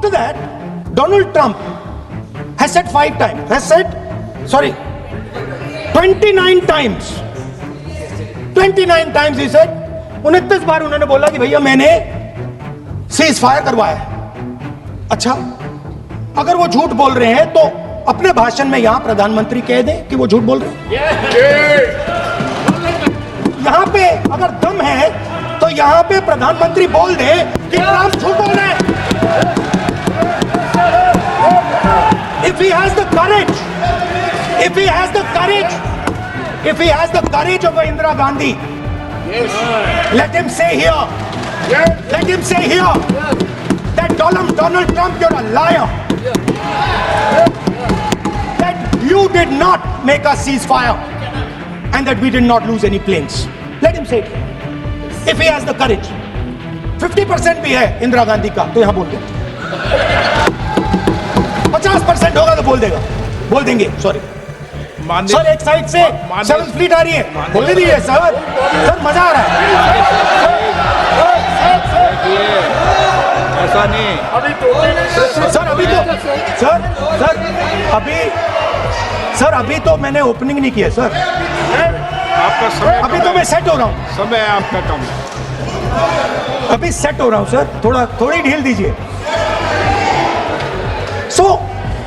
After that, Donald Trump has said 29 times. 29 times he said, 29 बार उन्होंने बोला कि भैया मैंने सीज फायर करवाया है. अच्छा, अगर वो झूठ बोल रहे हैं तो अपने भाषण में यहां प्रधानमंत्री कह दें कि वो झूठ बोल रहे हैं. यहां पे अगर दम है तो यहां पे प्रधानमंत्री बोल दे कि ट्रंप झूठ बोल रहे हैं. If he has the courage, if he has the courage of Indira Gandhi, let him say here that Donald Trump, you're a liar. That you did not make a ceasefire and that we did not lose any planes. Let him say it. If he has the courage. 50% भी है इंदिरा गांधी का तो यहां बोल दे. 50% होगा तो बोल देंगे. सॉरी सर, एक साइड से सेवन फ्लीट आ रही है, बोल दीजिए सर. मजा आ रहा है. ऐसा नहीं अभी तो मैंने ओपनिंग नहीं किया सर. आपका समय अभी तो मैं सेट हो रहा हूँ. समय आपका कम है. अभी सेट हो रहा हूँ सर. थोड़ी ढील दीजिए.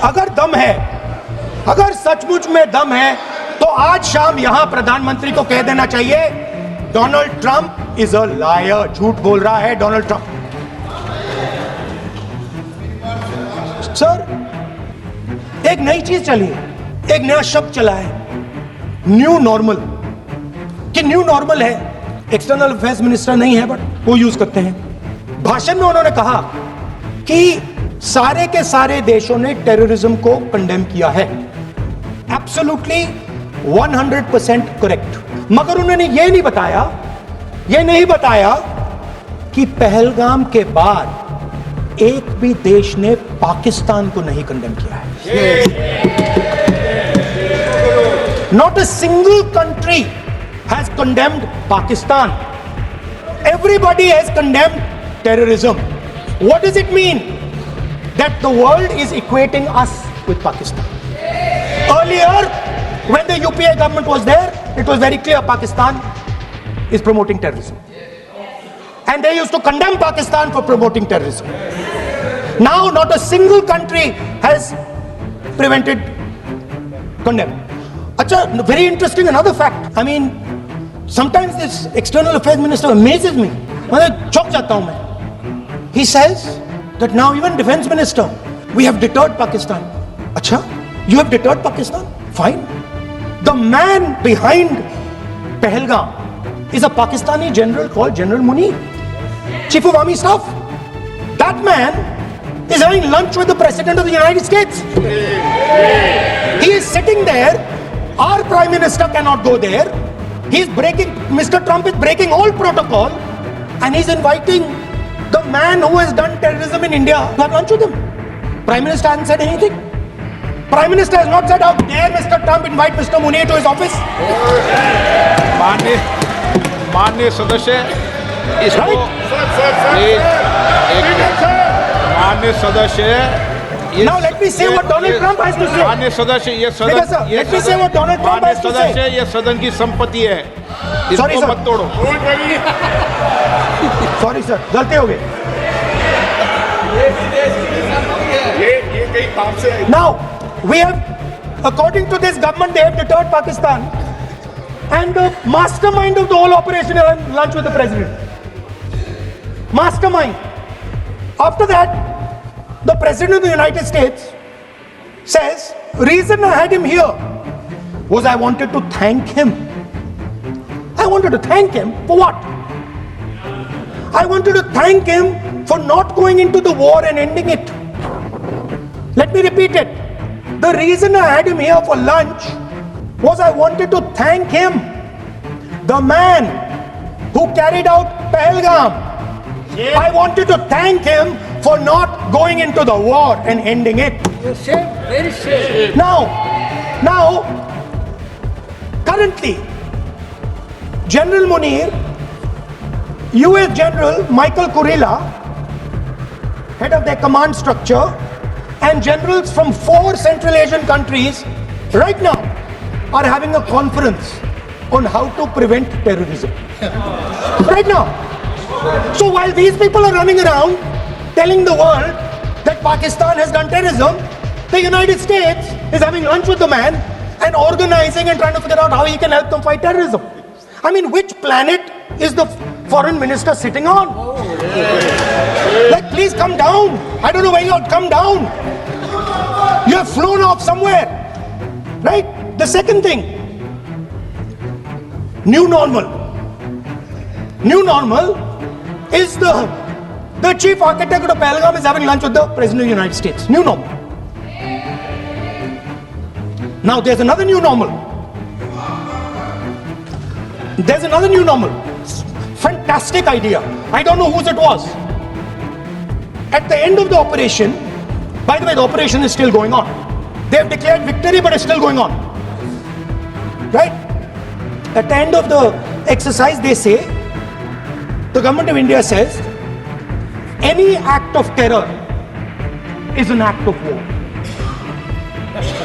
अगर दम है, अगर सचमुच में दम है तो आज शाम यहां प्रधानमंत्री को कह देना चाहिए Donald Trump is a liar. झूठ बोल रहा है डोनाल्ड ट्रंप. सर, एक नई चीज चली है, एक नया शब्द चला है, न्यू नॉर्मल. कि न्यू नॉर्मल है, एक्सटर्नल अफेयर्स मिनिस्टर नहीं है बट वो यूज करते हैं. भाषण में उन्होंने कहा कि सारे के सारे देशों ने टेररिज्म को कंडेम किया है. Absolutely 100% correct. मगर उन्होंने यह नहीं बताया कि पहलगाम के बाद एक भी देश ने पाकिस्तान को नहीं कंडेम किया है. Not a single country has condemned Pakistan. Everybody has condemned terrorism. What does it mean? That the world is equating us with Pakistan. Earlier, when the UPA government was there, it was very clear Pakistan is promoting terrorism. And they used to condemn Pakistan for promoting terrorism. Now, not a single country has prevented condemn. Achha, very interesting another fact. I mean, sometimes this external affairs minister amazes me. मैं चौंक जाता हूं मैं. He says that now even defense minister, we have deterred Pakistan. Acha, you have deterred Pakistan? Fine. The man behind Pahalgam is a Pakistani general called General Munir, Chief of Army Staff. That man is having lunch with the President of the United States. He is sitting there. Our Prime Minister cannot go there. Mr. Trump is breaking all protocol and he's inviting the man who has done terrorism in India to have lunch with him. Prime Minister hasn't said anything. Prime Minister has not said how dare Mr. Trump invite Mr. Munir to his office. माननीय सदस्य इसको माननीय सदस्य. Now let me say what Donald Trump has to say. माननीय सदस्य, ये सदन, let me say what Donald Trump has to say. सदस्य, ये सदन की संपत्ति है. Sorry, इसको sir. मत तोड़ो. Sorry sir, गलती हो गई. Now we have, according to this government, they have deterred Pakistan, and the mastermind of the whole operation had lunch with the president. Mastermind. After that, the President of the United States says, reason I had him here was I wanted to thank him. I wanted to thank him for what? I wanted to thank him for not going into the war and ending it. Let me repeat it. The reason I had him here for lunch was I wanted to thank him, the man who carried out Pahalgam. I wanted to thank him for not going into the war and ending it. Very shame. Now, currently, General Munir, US General Michael Kurilla, head of their command structure, and generals from 4 Central Asian countries right now are having a conference on how to prevent terrorism. Right now. So while these people are running around telling the world that Pakistan has done terrorism, the United States is having lunch with the man and organizing and trying to figure out how he can help them fight terrorism. I mean, which planet is the foreign minister sitting on? Like, please come down. I don't know where you're, come down. You have flown off somewhere, right? The second thing, new normal. New normal is the chief architect of Pahalgam is having lunch with the President of the United States. New normal. Now there's another new normal. There's another new normal. Fantastic idea. I don't know whose it was. At the end of the operation, by the way, the operation is still going on. They have declared victory, but it's still going on. Right? At the end of the exercise, they say, the government of India says, any act of terror is an act of war.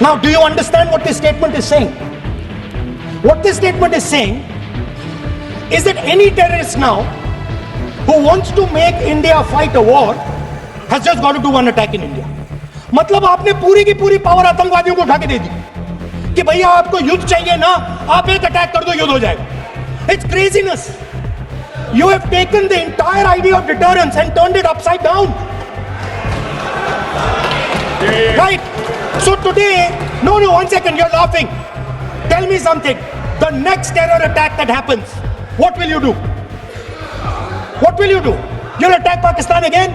Now, do you understand what this statement is saying? What this statement is saying is that any terrorist now who wants to make India fight a war has just got to do one attack in India. मतलब आपने पूरी की पूरी power आतंकवादियों को उठा के दे दी कि भैया आपको युद्ध चाहिए ना, आप एक अटैक कर दो, युद्ध हो जाएगा. It's craziness. You have taken the entire idea of deterrence and turned it upside down. Right? So today, no, 1 second, you're laughing. Tell me something. The next terror attack that happens, what will you do? What will you do? You'll attack Pakistan again?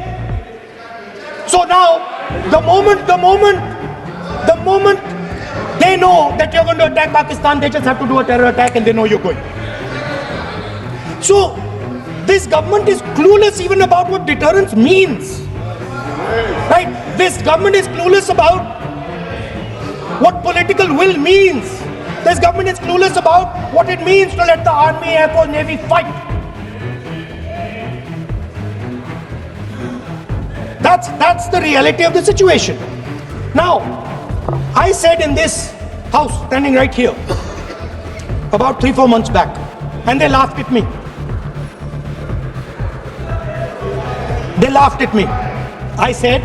So now, the moment they know that you're going to attack Pakistan, they just have to do a terror attack and they know you're going. So, this government is clueless even about what deterrence means. Right? This government is clueless about what political will means. This government is clueless about what it means to let the army, air force, navy fight. That's the reality of the situation. Now, I said in this house, standing right here, about 3-4 months back, and they laughed at me. They laughed at me. I said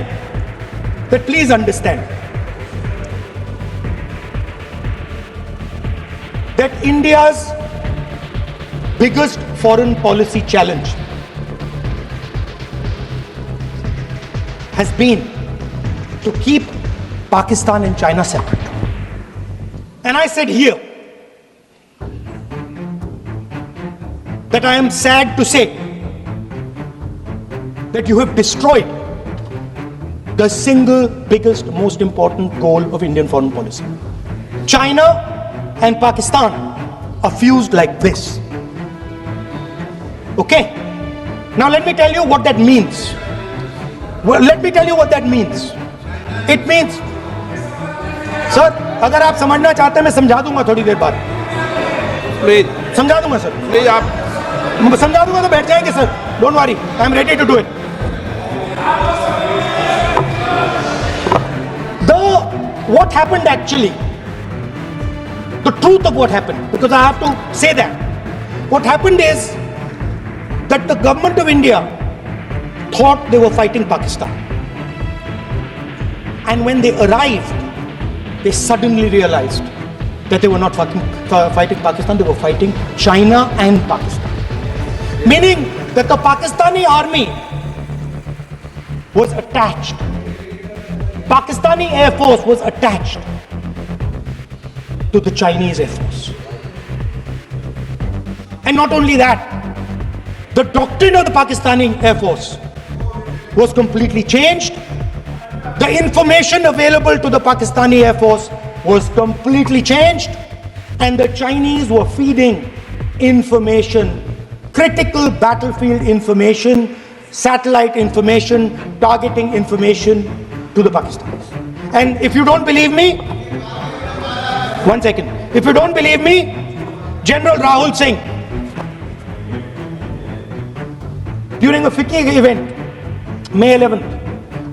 that please understand that India's biggest foreign policy challenge has been to keep Pakistan and China separate. And I said here that I am sad to say that you have destroyed the single biggest, most important goal of Indian foreign policy. China and Pakistan are fused like this. Okay? Now let me tell you what that means. Well, let me tell you what that means. It means, sir, अगर आप समझना चाहते हैं मैं समझा दूंगा थोड़ी देर बाद. प्लीज समझा दूंगा सर. प्लीज आप समझा दूंगा तो बैठ जाएंगे sir. Don't worry, I am ready to do it. What happened actually, the truth of what happened, because I have to say that. What happened is that the government of India thought they were fighting Pakistan. And when they arrived, they suddenly realized that they were not fighting Pakistan, they were fighting China and Pakistan. Meaning that the Pakistani army was attached. Pakistani Air Force was attached to the Chinese Air Force. And not only that, the doctrine of the Pakistani Air Force was completely changed. The information available to the Pakistani Air Force was completely changed. And the Chinese were feeding information, critical battlefield information, satellite information, targeting information to the Pakistanis. And if you don't believe me, 1 second. If you don't believe me, General Rahul Singh, during a FICCI event, May 11th,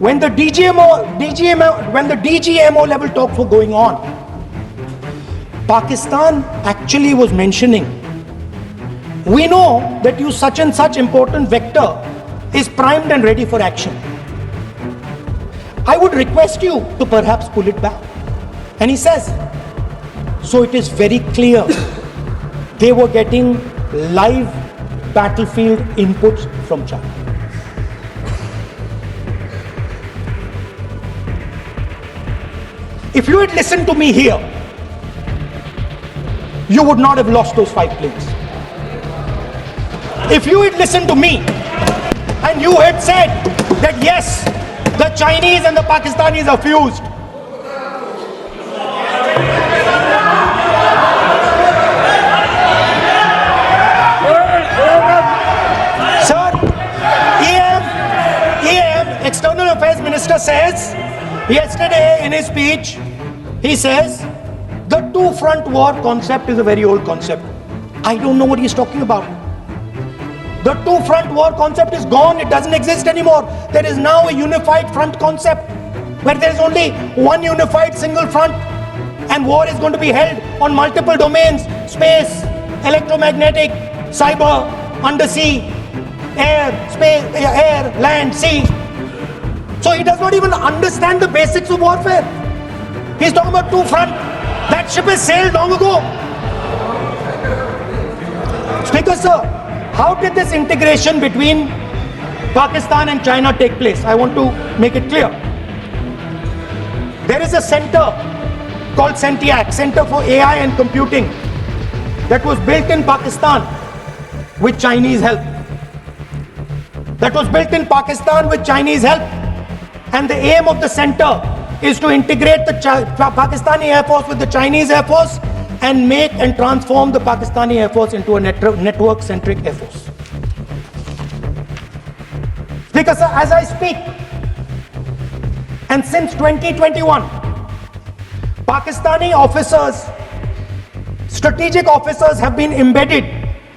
when the DGMO level talks were going on, Pakistan actually was mentioning, we know that you such and such important vector is primed and ready for action. I would request you to perhaps pull it back. And he says, so it is very clear they were getting live battlefield inputs from China. If you had listened to me here, you would not have lost those 5 planes. If you had listened to me and you had said that yes, the Chinese and the Pakistanis are fused, sir, EM, External Affairs Minister says, yesterday in his speech, he says, the two-front war concept is a very old concept. I don't know what he's talking about. The two-front war concept is gone. It doesn't exist anymore. There is now a unified front concept where there is only one unified single front, and war is going to be held on multiple domains: space, electromagnetic, cyber, undersea, air, space, air, land, sea. So he does not even understand the basics of warfare. He's talking about two-front. That ship has sailed long ago. Speaker, sir, how did this integration between Pakistan and China take place? I want to make it clear. There is a center called CENTIAC, Center for AI and Computing, that was built in Pakistan with Chinese help. And the aim of the center is to integrate the Pakistani Air Force with the Chinese Air Force and make and transform the Pakistani Air Force into a network-centric Air Force. Because as I speak, and since 2021, Pakistani officers, strategic officers have been embedded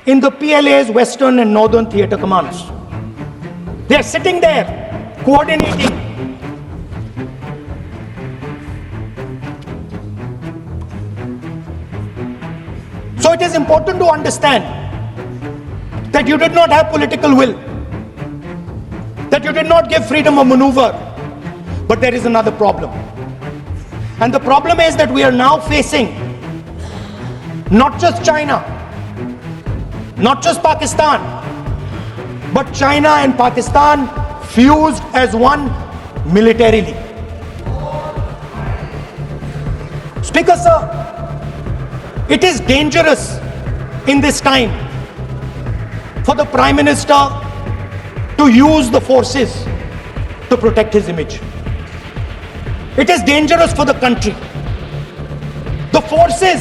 in the PLA's Western and Northern Theatre Commands. They are sitting there, coordinating. So it is important to understand that you did not have political will, that you did not give freedom of maneuver, but there is another problem. And the problem is that we are now facing not just China, not just Pakistan, but China and Pakistan fused as one militarily. Speaker, sir, it is dangerous in this time for the Prime Minister to use the forces to protect his image. It is dangerous for the country. The forces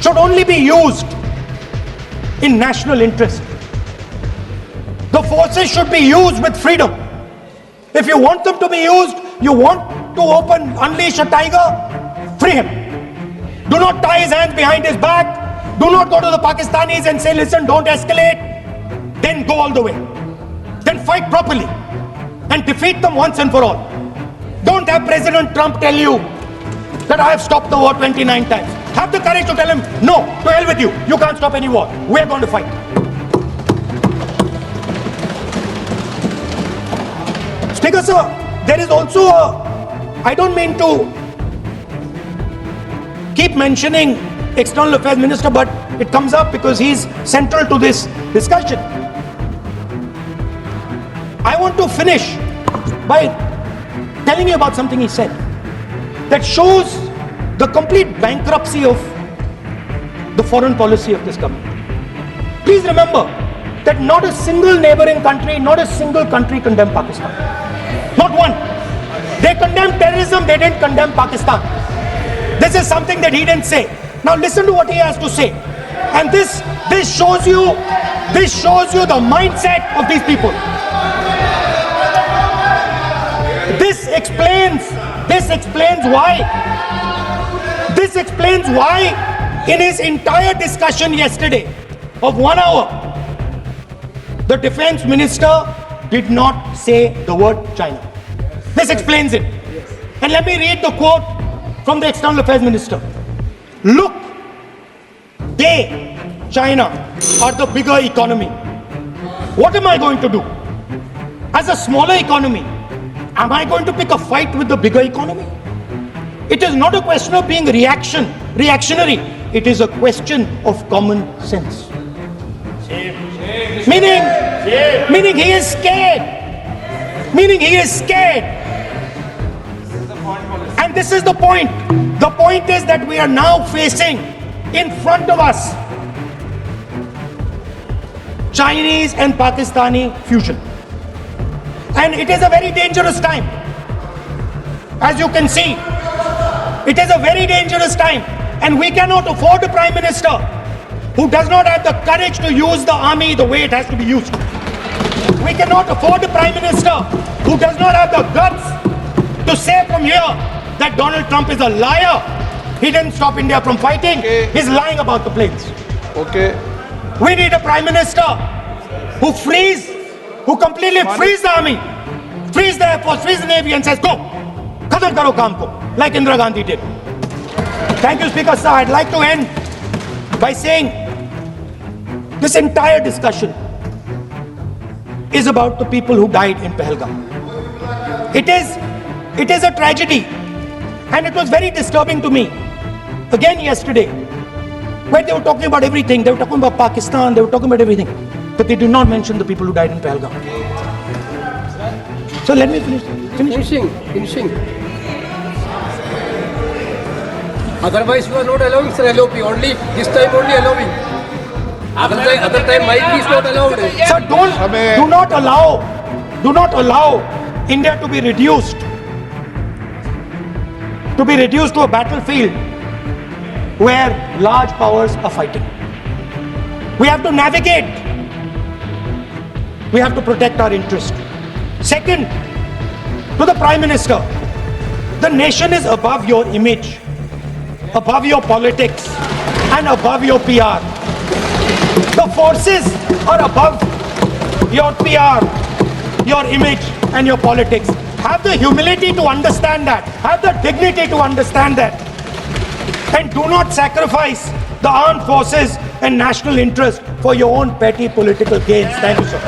should only be used in national interest. The forces should be used with freedom. If you want them to be used, you want to unleash a tiger, free him. Do not tie his hands behind his back. Do not go to the Pakistanis and say, listen, don't escalate. Then go all the way. Then fight properly and defeat them once and for all. Don't have President Trump tell you that I have stopped the war 29 times. Have the courage to tell him, no, to hell with you. You can't stop any war. We're going to fight. Speaker, sir, there is also I don't mean to keep mentioning External Affairs Minister, but it comes up because he's central to this discussion. I want to finish by telling you about something he said that shows the complete bankruptcy of the foreign policy of this government. Please remember that not a single neighboring country, not a single country condemned Pakistan. Not one. They condemned terrorism, they didn't condemn Pakistan. This is something that he didn't say. Now listen to what he has to say. And this shows you the mindset of these people. This explains why in his entire discussion yesterday of 1 hour, the defense minister did not say the word China. This explains it. And let me read the quote from the External Affairs Minister. Look, they, China, are the bigger economy. What am I going to do? As a smaller economy, am I going to pick a fight with the bigger economy? It is not a question of being reactionary. It is a question of common sense. Meaning he is scared. Meaning he is scared. And this is the point. The point is that we are now facing in front of us Chinese and Pakistani fusion. And it is a very dangerous time. As you can see, it is a very dangerous time. And we cannot afford a Prime Minister who does not have the courage to use the army the way it has to be used. We cannot afford a Prime Minister who does not have the guts to say from here that Donald Trump is a liar. He didn't stop India from fighting. Okay. He's lying about the planes. Okay. We need a Prime Minister who completely frees the army, frees the Air Force, frees the Navy and says, go, khatam karo kaam ko, like Indira Gandhi did. Thank you, Speaker Sir. I'd like to end by saying this entire discussion is about the people who died in Pahalgam. It is a tragedy, and it was very disturbing to me. Again yesterday, where they were talking about everything, they were talking about Pakistan, they were talking about everything, but they did not mention the people who died in Pahalgam. So let me finish. Finishing. Otherwise, you are not allowing, sir, LOP. Only this time, only allowing. Other time, mic is not allowed. Sir, do not allow India to be reduced to a battlefield where large powers are fighting. We have to navigate. We have to protect our interest. Second, to the Prime Minister, the nation is above your image, above your politics, and above your PR. The forces are above your PR, your image, and your politics. Have the humility to understand that. Have the dignity to understand that. And do not sacrifice the armed forces and national interest for your own petty political gains. Thank you, sir.